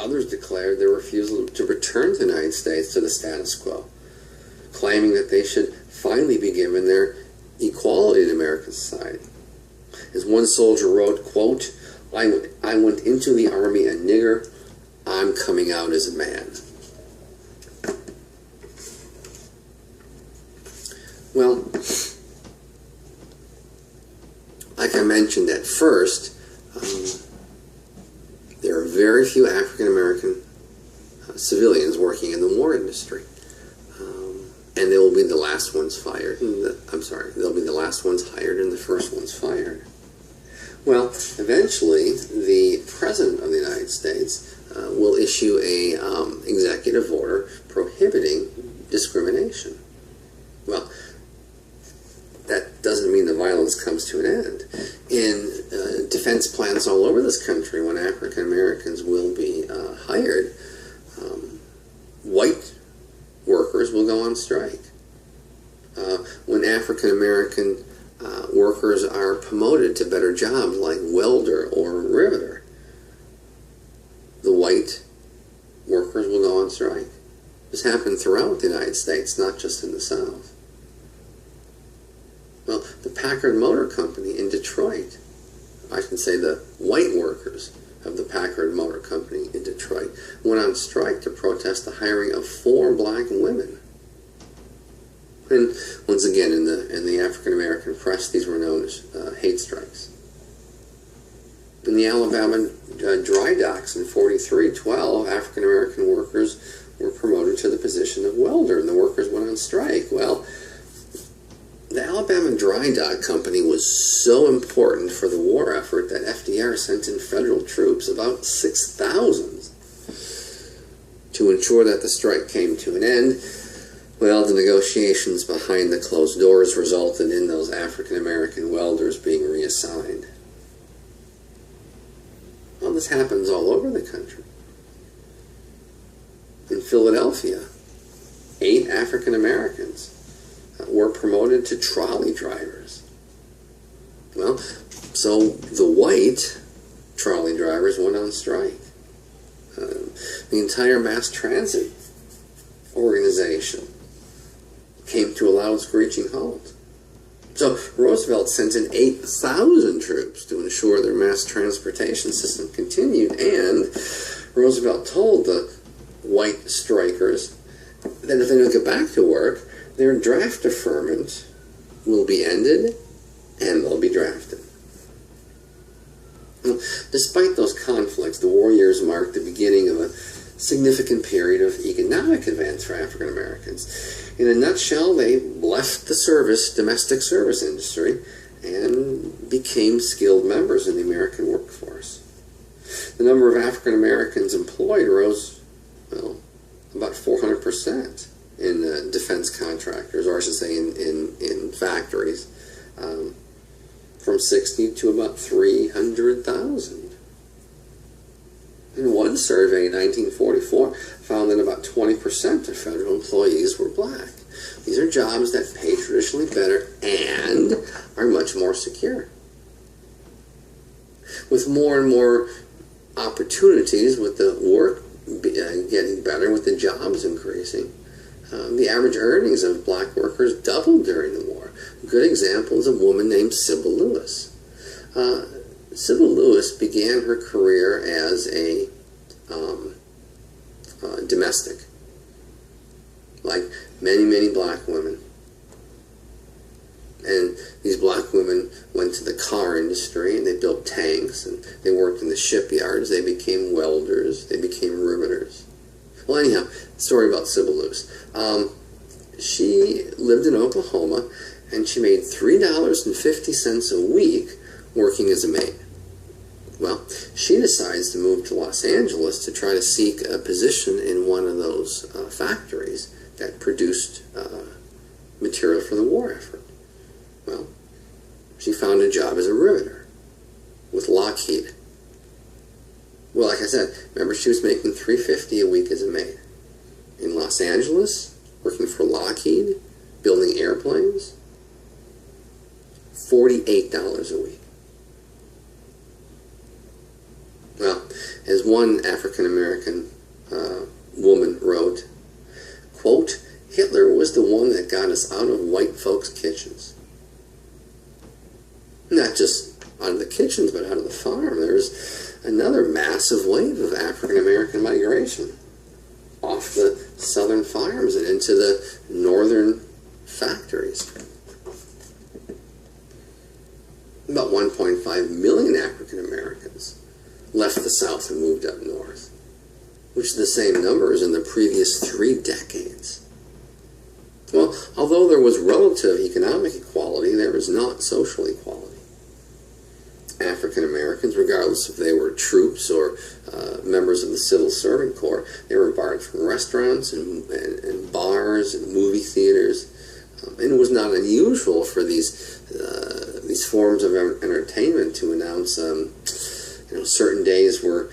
Others declared their refusal to return to the United States to the status quo, claiming that they should finally be given their equality in American society. As one soldier wrote, quote, I went into the army a nigger, I'm coming out as a man. Well, like I mentioned at first, there are very few African American civilians working in the war industry. And they will be the last ones fired. They'll be the last ones hired and the first ones fired. Well, eventually, the President of the United States will issue a executive order prohibiting discrimination. Well, that doesn't mean the violence comes to an end. In defense plants all over this country, when African Americans will be hired, white workers will go on strike. When African American workers are promoted to better jobs like welder or riveter, the white workers will go on strike. This happened throughout the United States, not just in the South. Well, the Packard Motor Company in Detroit, I can say the white workers of the Packard Motor Company in Detroit, went on strike to protest the hiring of 4 black women. And once again, in the African American press, these were known as hate strikes. In the Alabama dry docks in 43, 12 African American workers were promoted to the position of welder, and the workers went on strike. Well, the Alabama Dry Dock Company was so important for the war effort that FDR sent in federal troops, about 6,000, to ensure that the strike came to an end. Well, the negotiations behind the closed doors resulted in those African American welders being reassigned. Well, this happens all over the country. In Philadelphia, 8 African Americans were promoted to trolley drivers. Well, so the white trolley drivers went on strike. The entire mass transit organization came to a loud screeching halt. So Roosevelt sent in 8,000 troops to ensure their mass transportation system continued, and Roosevelt told the white strikers that if they don't get back to work, their draft deferment will be ended and they'll be drafted. Well, despite those conflicts, the war years marked the beginning of a significant period of economic advance for African Americans. In a nutshell, they left the domestic service industry and became skilled members in the American workforce. The number of African Americans employed rose, well, about 400% in defense contractors, or I should say in factories, from 60 to about 300,000. And one survey in 1944 found that about 20% of federal employees were black. These are jobs that pay traditionally better and are much more secure. With more and more opportunities, with the work getting better, with the jobs increasing, the average earnings of black workers doubled during the war. A good example is a woman named Sybil Lewis. Sybil Lewis began her career as a domestic, like many, many black women. And these black women went to the car industry, and they built tanks, and they worked in the shipyards. They became welders. They became riveters. Well, anyhow, story about Sybil Lewis. She lived in Oklahoma, and she made $3.50 a week working as a maid. Well, she decides to move to Los Angeles to try to seek a position in one of those factories that produced material for the war effort. Well, she found a job as a riveter with Lockheed. Well, like I said, remember, she was making $3.50 a week as a maid. In Los Angeles, working for Lockheed, building airplanes, $48 a week. Well, as one African American woman wrote, quote, "Hitler was the one that got us out of white folks' kitchens." Not just out of the kitchens, but out of the farm. There was another massive wave of African American migration off the southern farms and into the northern factories. About 1.5 million African Americans left the South and moved up north, which is the same number as in the previous 3 decades. Well, although there was relative economic equality, there was not social equality. African Americans, regardless if they were troops or members of the Civil Servant Corps, they were barred from restaurants and bars and movie theaters. And it was not unusual for these forms of entertainment to announce, certain days were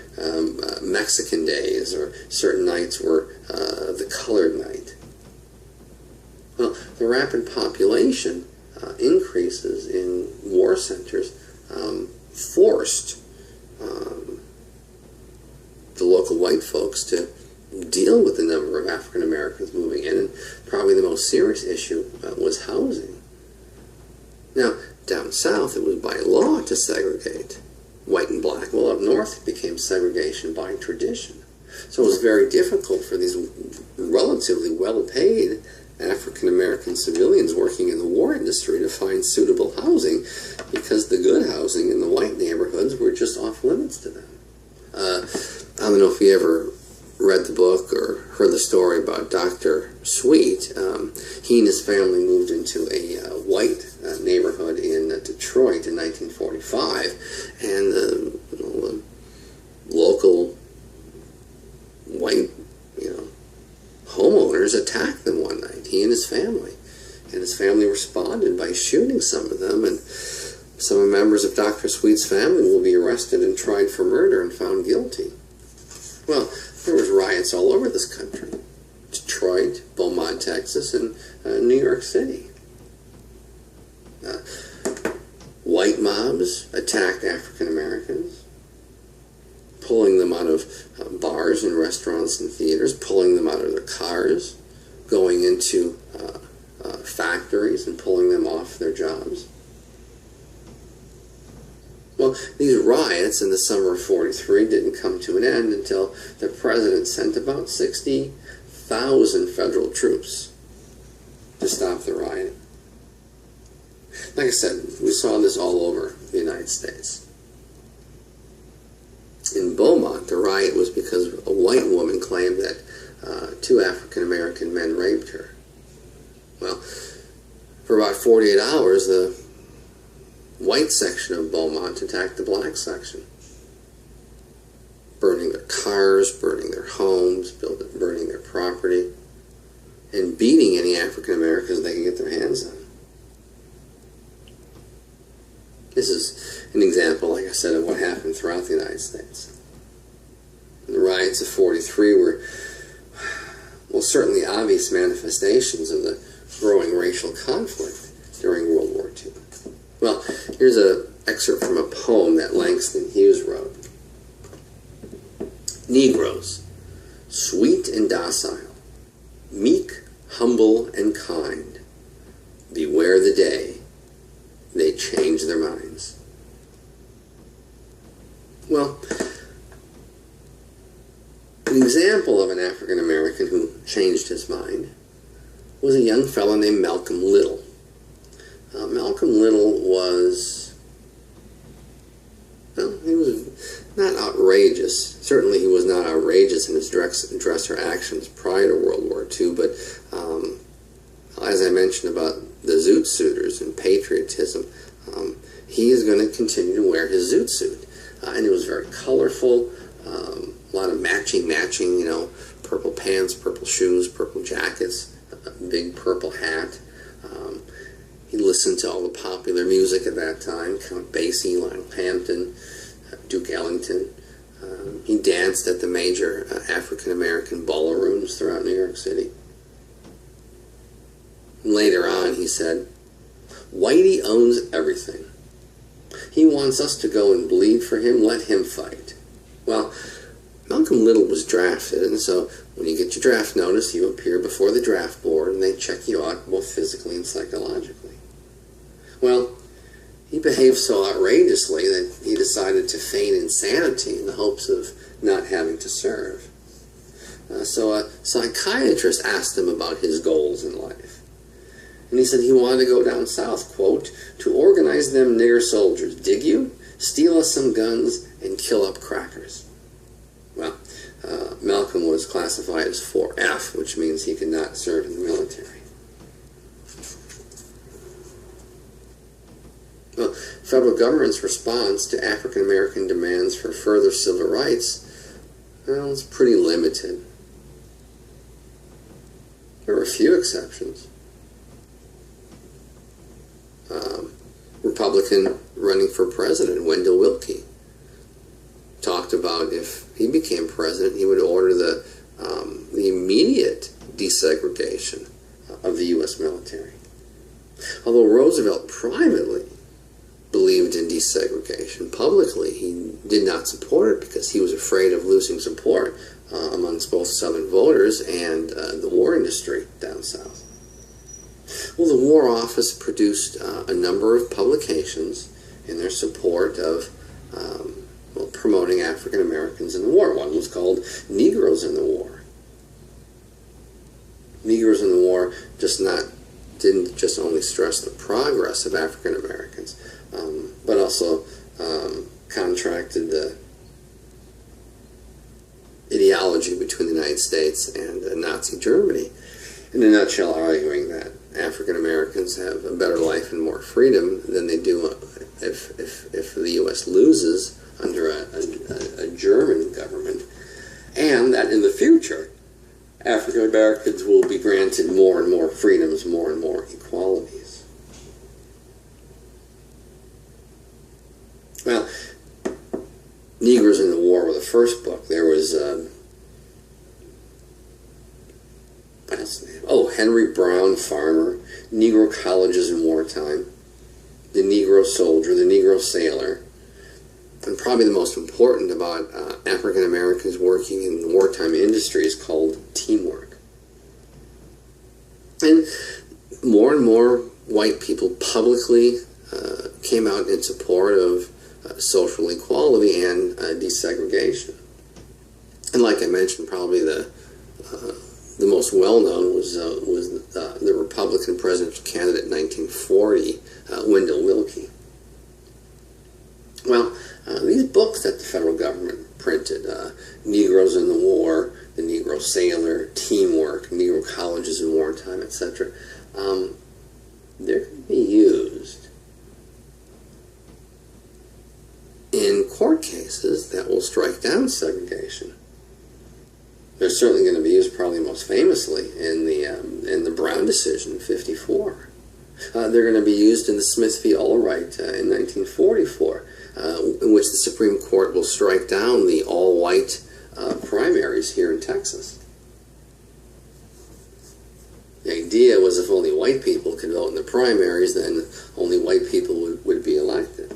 Mexican days, or certain nights were the colored night. Well, the rapid population increases in war centers forced the local white folks to deal with the number of African Americans moving in, and probably the most serious issue was housing. Now, down south, it was by law to segregate white and black. Well, up north, it became segregation by tradition. So it was very difficult for these relatively well-paid African American civilians working in the war industry to find suitable housing, because the good housing in the white neighborhoods were just off limits to them. I don't know if you ever read the book or heard the story about Dr. Sweet. He and his family moved into a white neighborhood in Detroit in 1945, and the local white homeowners attacked them one night, he and his family. And his family responded by shooting some of them, and some members of Dr. Sweet's family will be arrested and tried for murder and found guilty. Well, there was riots all over this country. Detroit, Beaumont, Texas, and New York City. White mobs attacked African Americans, pulling them out of bars and restaurants and theaters, pulling them out of their cars, going into factories and pulling them off their jobs. Well, these riots in the summer of '43 didn't come to an end until the president sent about 60,000 federal troops to stop the riot. Like I said, we saw this all over the United States. In Beaumont, the riot was because a white woman claimed that 2 African American men raped her. Well, for about 48 hours, the white section of Beaumont attacked the black section, burning their cars, burning their homes, burning their property, and beating any African Americans they could get their hands on. This is an example, like I said, of what happened throughout the United States. And the riots of '43 were, well, certainly obvious manifestations of the growing racial conflict during World War II. Well, here's an excerpt from a poem that Langston Hughes wrote. Negroes, sweet and docile, meek, humble, and kind, beware the day they change their minds. Well, an example of an African American who changed his mind was a young fellow named Malcolm Little. Malcolm Little was, well, he was not outrageous. Certainly he was not outrageous in his dress or actions prior to World War II, but as I mentioned about the zoot suiters and patriotism, he is going to continue to wear his zoot suit. And it was very colorful, a lot of matching, purple pants, purple shoes, purple jackets, a big purple hat. He listened to all the popular music at that time, Count Basie, Lionel Hampton, Duke Ellington. He danced at the major African-American ballrooms throughout New York City. Later on, he said, "Whitey owns everything. He wants us to go and bleed for him. Let him fight." Well, little was drafted, and so when you get your draft notice, you appear before the draft board, and they check you out both physically and psychologically. Well, he behaved so outrageously that he decided to feign insanity in the hopes of not having to serve. So a psychiatrist asked him about his goals in life. And he said he wanted to go down south, quote, to organize them nigger soldiers, dig you, steal us some guns, and kill up crackers. Well, Malcolm was classified as 4F, which means he could not serve in the military. Well, federal government's response to African American demands for further civil rights, well, it's pretty limited. There were a few exceptions. Republican running for president, Wendell Willkie, talked about if he became president, he would order the immediate desegregation of the U.S. military. Although Roosevelt privately believed in desegregation, publicly he did not support it because he was afraid of losing support amongst both Southern voters and the war industry down south. Well, the War Office produced a number of publications in their support of promoting African Americans in the war. One was called Negroes in the War. Negroes in the War didn't just only stress the progress of African Americans, but also contracted the ideology between the United States and Nazi Germany. In a nutshell, arguing that African Americans have a better life and more freedom than they do if the U.S. loses under a German government, and that in the future African Americans will be granted more and more freedoms, more and more equalities. Well, Negroes in the War were the first book. There was Henry Brown, Farmer, Negro Colleges in Wartime, The Negro Soldier, The Negro Sailor, and probably the most important about African Americans working in the wartime industry is called Teamwork. And more white people publicly came out in support of social equality and desegregation. And like I mentioned, probably the most well-known was the Republican presidential candidate in 1940, Wendell Willkie. Well, these books that the federal government printed, Negroes in the War, The Negro Sailor, Teamwork, Negro Colleges in Wartime, etc., they're going to be used in court cases that will strike down segregation. They're certainly going to be used, probably most famously, in the Brown decision in '54. They're going to be used in the Smith v. Allwright in 1944, in which the Supreme Court will strike down the all-white primaries here in Texas. The idea was if only white people could vote in the primaries, then only white people would be elected.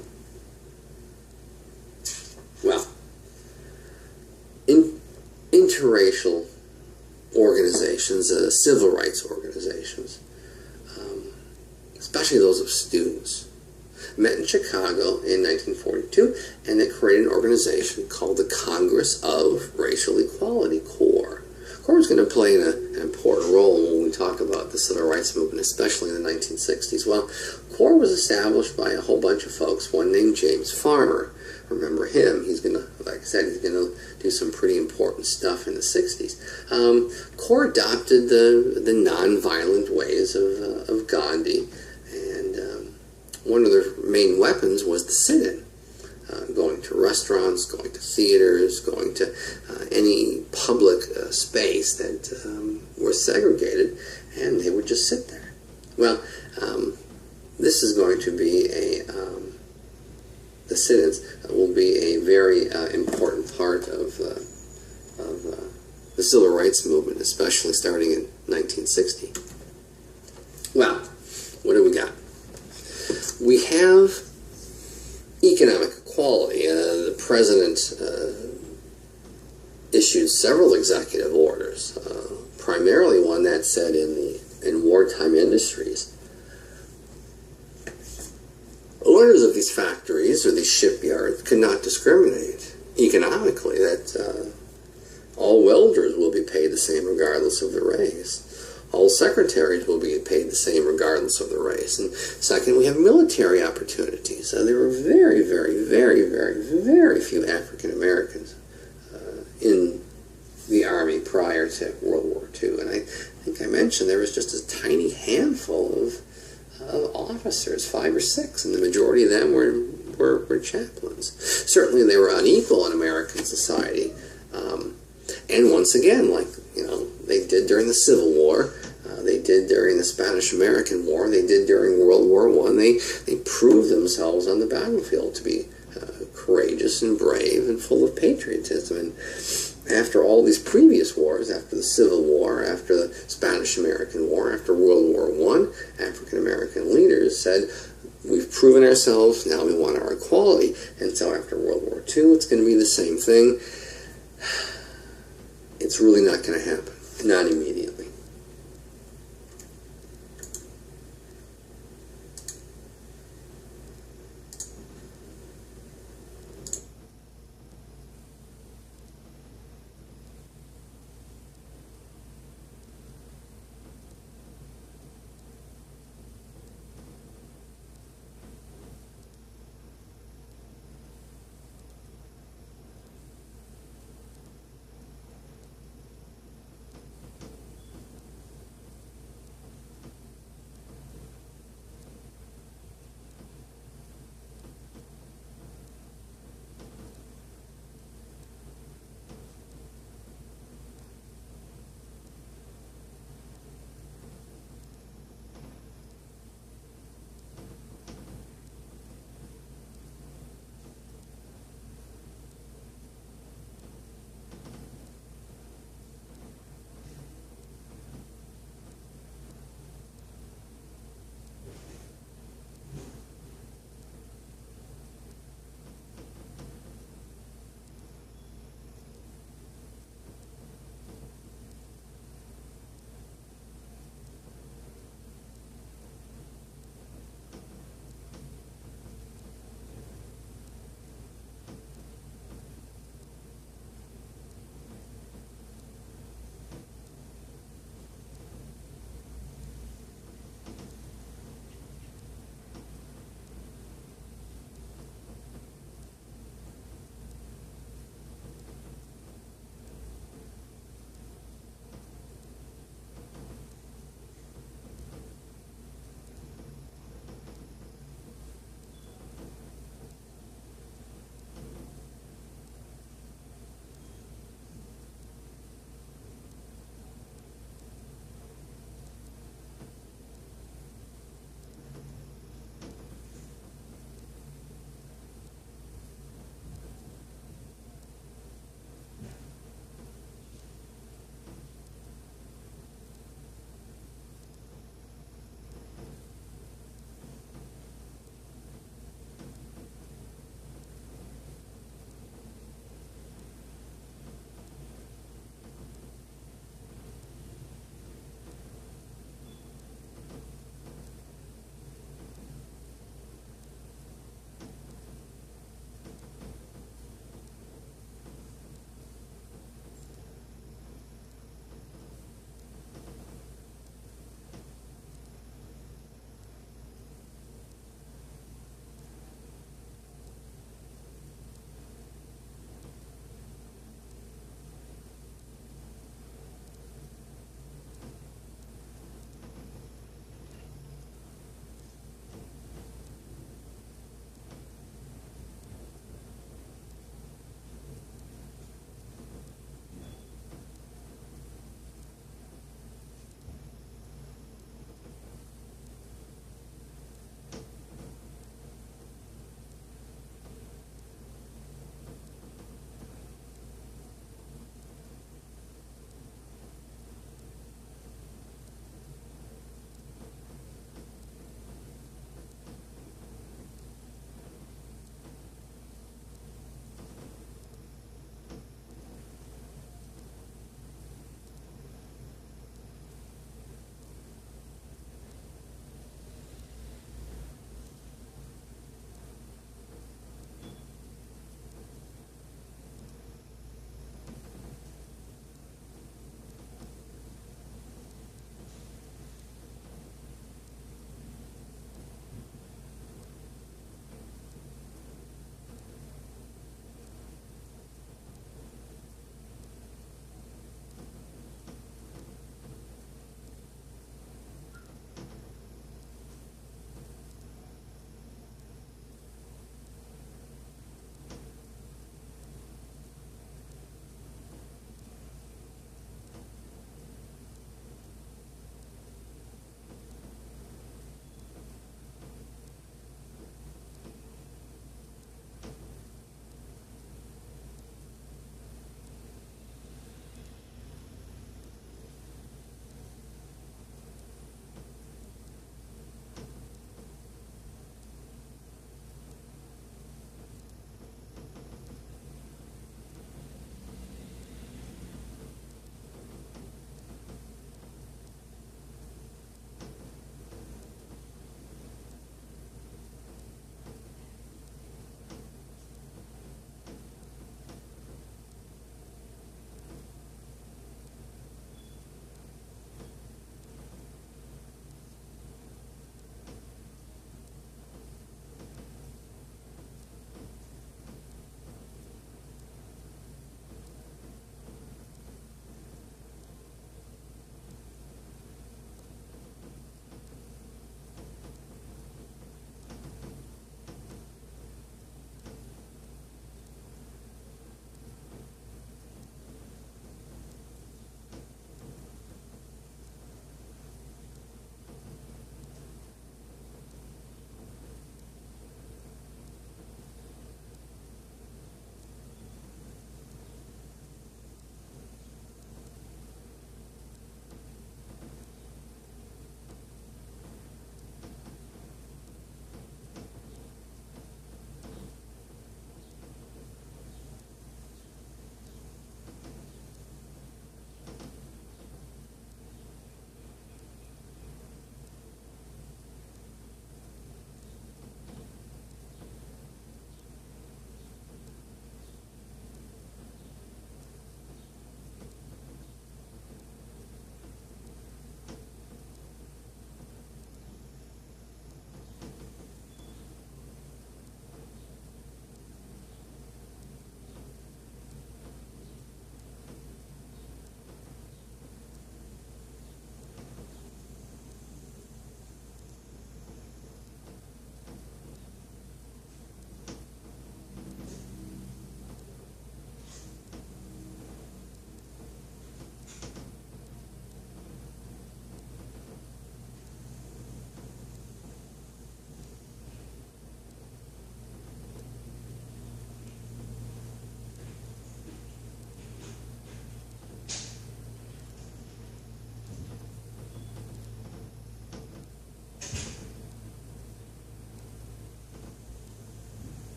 Well, interracial organizations, civil rights organizations, especially those of students, met in Chicago in 1942, and they created an organization called the Congress of Racial Equality, CORE. CORE is going to play an important role when we talk about the civil rights movement, especially in the 1960s. Well, CORE was established by a whole bunch of folks, one named James Farmer. Remember him. He's going to, like I said, he's going to do some pretty important stuff in the 60s. CORE adopted the nonviolent ways of Gandhi, and one of their main weapons was the sit-in, going to restaurants, going to theaters, going to any public space that was segregated, and they would just sit there. Well, this is going to be the sit-ins will be a very important part of the civil rights movement, especially starting in 1960. Well, what do we got? We have economic equality. The president issued several executive orders, primarily one that said in wartime industries, owners of these factories or these shipyards could not discriminate economically, that all welders will be paid the same regardless of the race. All secretaries will be paid the same regardless of the race. And second, we have military opportunities. There were very, very, very, very, very few African Americans in the Army prior to World War II. And I think I mentioned there was just a tiny handful of officers, 5 or 6, and the majority of them were chaplains. Certainly they were unequal in American society. And once again, like, they did during the Civil War, they did during the Spanish-American War, they did during World War I, they proved themselves on the battlefield to be courageous and brave and full of patriotism. And after all these previous wars, after the Civil War, after the Spanish-American War, after World War I, African-American leaders said, we've proven ourselves, now we want our equality. And so after World War II, it's going to be the same thing. It's really not going to happen, not immediately.